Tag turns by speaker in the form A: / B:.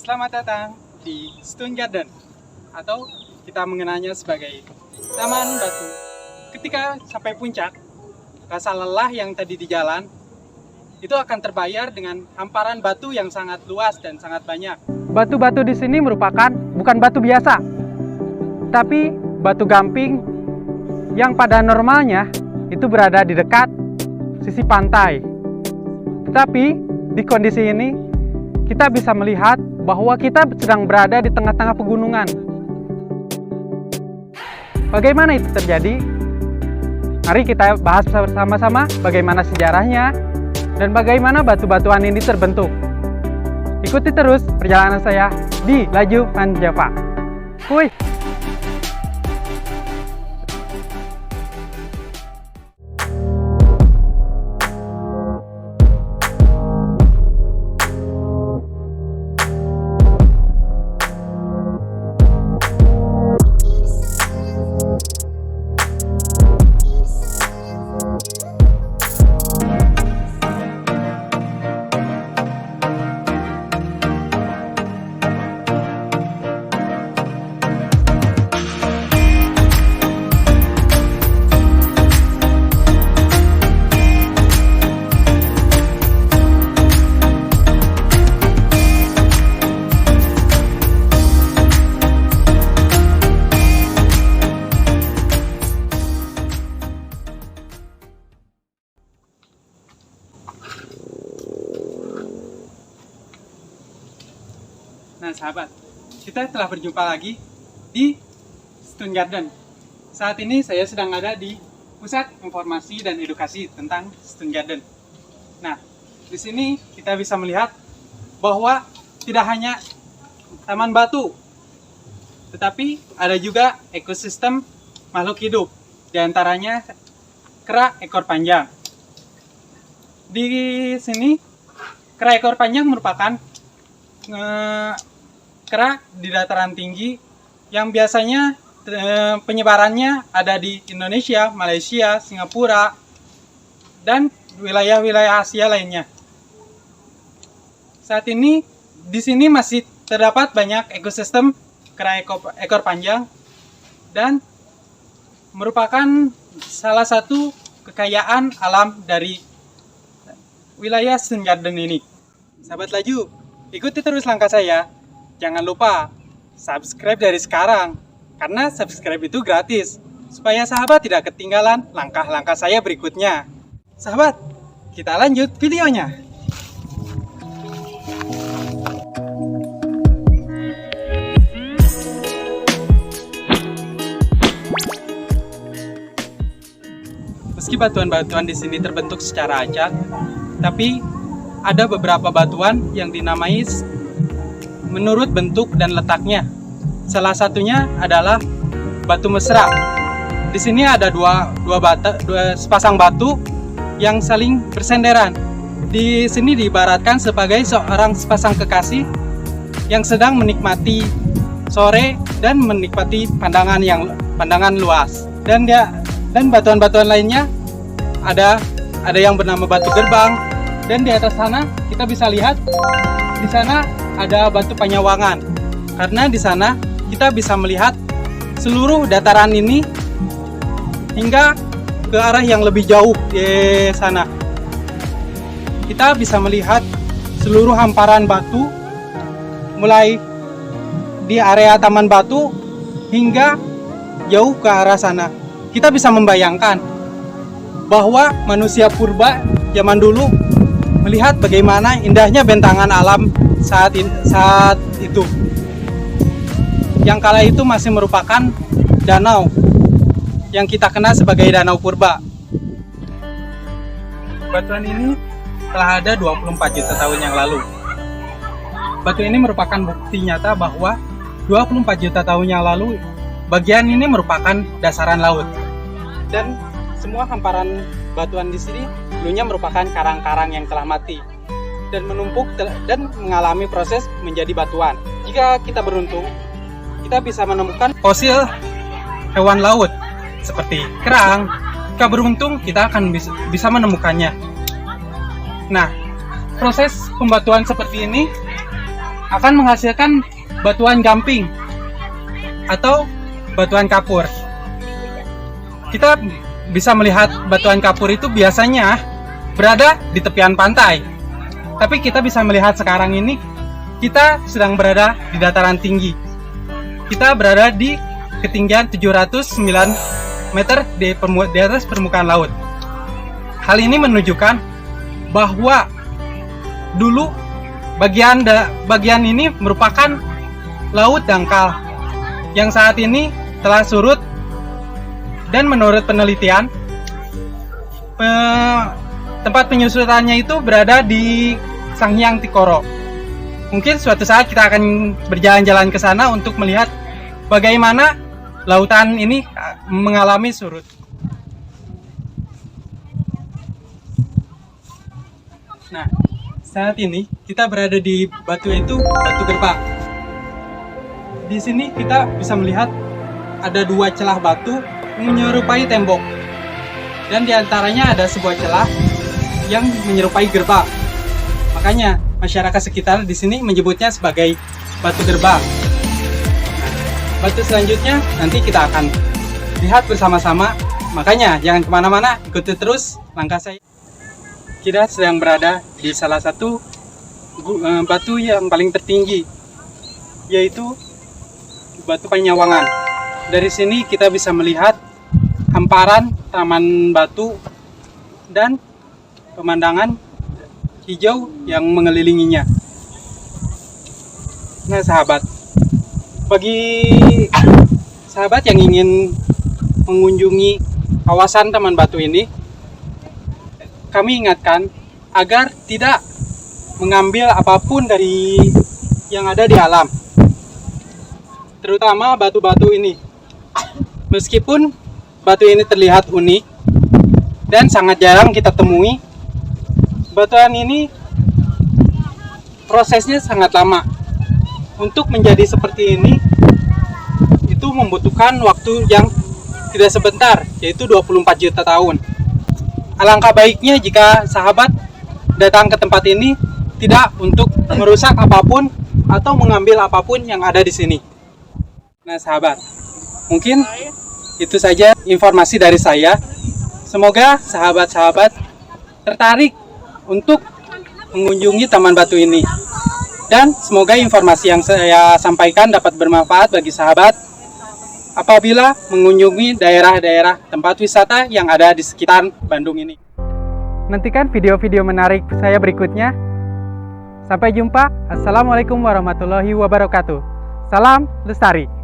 A: Selamat datang di Stone Garden, atau kita mengenalnya sebagai Taman Batu. Ketika sampai puncak, rasa lelah yang tadi di jalan itu akan terbayar dengan hamparan batu yang sangat luas dan sangat banyak. Batu-batu di sini merupakan bukan batu biasa, tapi batu gamping yang pada normalnya itu berada di dekat sisi pantai. Tetapi di kondisi ini kita bisa melihat bahwa kita sedang berada di tengah-tengah pegunungan. Bagaimana itu terjadi? Mari kita bahas bersama-sama bagaimana sejarahnya dan bagaimana batu-batuan ini terbentuk. Ikuti terus perjalanan saya di Laju Manjava. Kuy! Nah sahabat, kita telah berjumpa lagi di Stone Garden. Saat ini saya sedang ada di Pusat Informasi dan Edukasi tentang Stone Garden. Nah, di sini kita bisa melihat bahwa tidak hanya taman batu, tetapi ada juga ekosistem makhluk hidup, di antaranya kera ekor panjang. Di sini, kera ekor panjang merupakan kera di dataran tinggi yang biasanya penyebarannya ada di Indonesia, Malaysia, Singapura, dan wilayah-wilayah Asia lainnya. Saat ini di sini masih terdapat banyak ekosistem kera ekor panjang dan merupakan salah satu kekayaan alam dari wilayah Stone Garden ini. Sahabat Laju, ikuti terus langkah saya. Jangan lupa subscribe dari sekarang, karena subscribe itu gratis, supaya sahabat tidak ketinggalan langkah-langkah saya berikutnya. Sahabat, kita lanjut videonya. Meski batuan-batuan di sini terbentuk secara acak, tapi ada beberapa batuan yang dinamai menurut bentuk dan letaknya. Salah satunya adalah batu mesra. Di sini ada dua sepasang batu yang saling bersenderan. Di sini diibaratkan sebagai seorang sepasang kekasih yang sedang menikmati sore dan menikmati pandangan luas. Dan batuan-batuan lainnya ada yang bernama batu gerbang, dan di atas sana kita bisa lihat di sana ada batu Panyawangan, karena di sana kita bisa melihat seluruh dataran ini hingga ke arah yang lebih jauh di sana. Kita bisa melihat seluruh hamparan batu mulai di area Taman Batu hingga jauh ke arah sana. Kita bisa membayangkan bahwa manusia purba zaman dulu melihat bagaimana indahnya bentangan alam saat itu, yang kala itu masih merupakan danau yang kita kenal sebagai Danau Purba. Batuan ini telah ada 24 juta tahun yang lalu. Batu ini merupakan bukti nyata bahwa 24 juta tahun yang lalu bagian ini merupakan dasaran laut, dan semua hamparan batuan di sini dulunya merupakan karang-karang yang telah mati dan menumpuk dan mengalami proses menjadi batuan. Jika kita beruntung, kita bisa menemukan fosil hewan laut seperti kerang. Jika beruntung, kita akan bisa menemukannya. Nah, proses pembatuan seperti ini akan menghasilkan batuan gamping atau batuan kapur. Kita bisa melihat batuan kapur itu biasanya berada di tepian pantai. Tapi kita bisa melihat sekarang ini kita sedang berada di dataran tinggi. Kita berada di ketinggian 709 meter di atas permukaan laut. Hal ini menunjukkan bahwa dulu bagian ini merupakan laut dangkal yang saat ini telah surut, dan menurut penelitian tempat penyusutannya itu berada di Sanghyang Tikoro. Mungkin suatu saat kita akan berjalan-jalan ke sana untuk melihat bagaimana lautan ini mengalami surut. Nah, saat ini kita berada di Batu Gerbang. Di sini kita bisa melihat ada dua celah batu menyerupai tembok, dan diantaranya ada sebuah celah yang menyerupai gerbang. Makanya masyarakat sekitar di sini menyebutnya sebagai Batu Gerbang. Batu selanjutnya nanti kita akan lihat bersama-sama. Makanya jangan kemana-mana, ikuti terus langkah saya. Kita sedang berada di salah satu batu yang paling tertinggi, yaitu Batu Panyawangan. Dari sini kita bisa melihat hamparan taman batu dan pemandangan hijau yang mengelilinginya. Nah sahabat, bagi sahabat yang ingin mengunjungi kawasan taman batu ini, kami ingatkan agar tidak mengambil apapun dari yang ada di alam, terutama batu-batu ini. Meskipun batu ini terlihat unik dan sangat jarang kita temui, batuan ini prosesnya sangat lama. Untuk menjadi seperti ini itu membutuhkan waktu yang tidak sebentar, yaitu 24 juta tahun. Alangkah baiknya jika sahabat datang ke tempat ini tidak untuk merusak apapun atau mengambil apapun yang ada di sini. Nah sahabat, mungkin itu saja informasi dari saya. Semoga sahabat-sahabat tertarik untuk mengunjungi Taman Batu ini. Dan semoga informasi yang saya sampaikan dapat bermanfaat bagi sahabat apabila mengunjungi daerah-daerah tempat wisata yang ada di sekitar Bandung ini. Nantikan video-video menarik saya berikutnya. Sampai jumpa. Assalamualaikum warahmatullahi wabarakatuh. Salam lestari.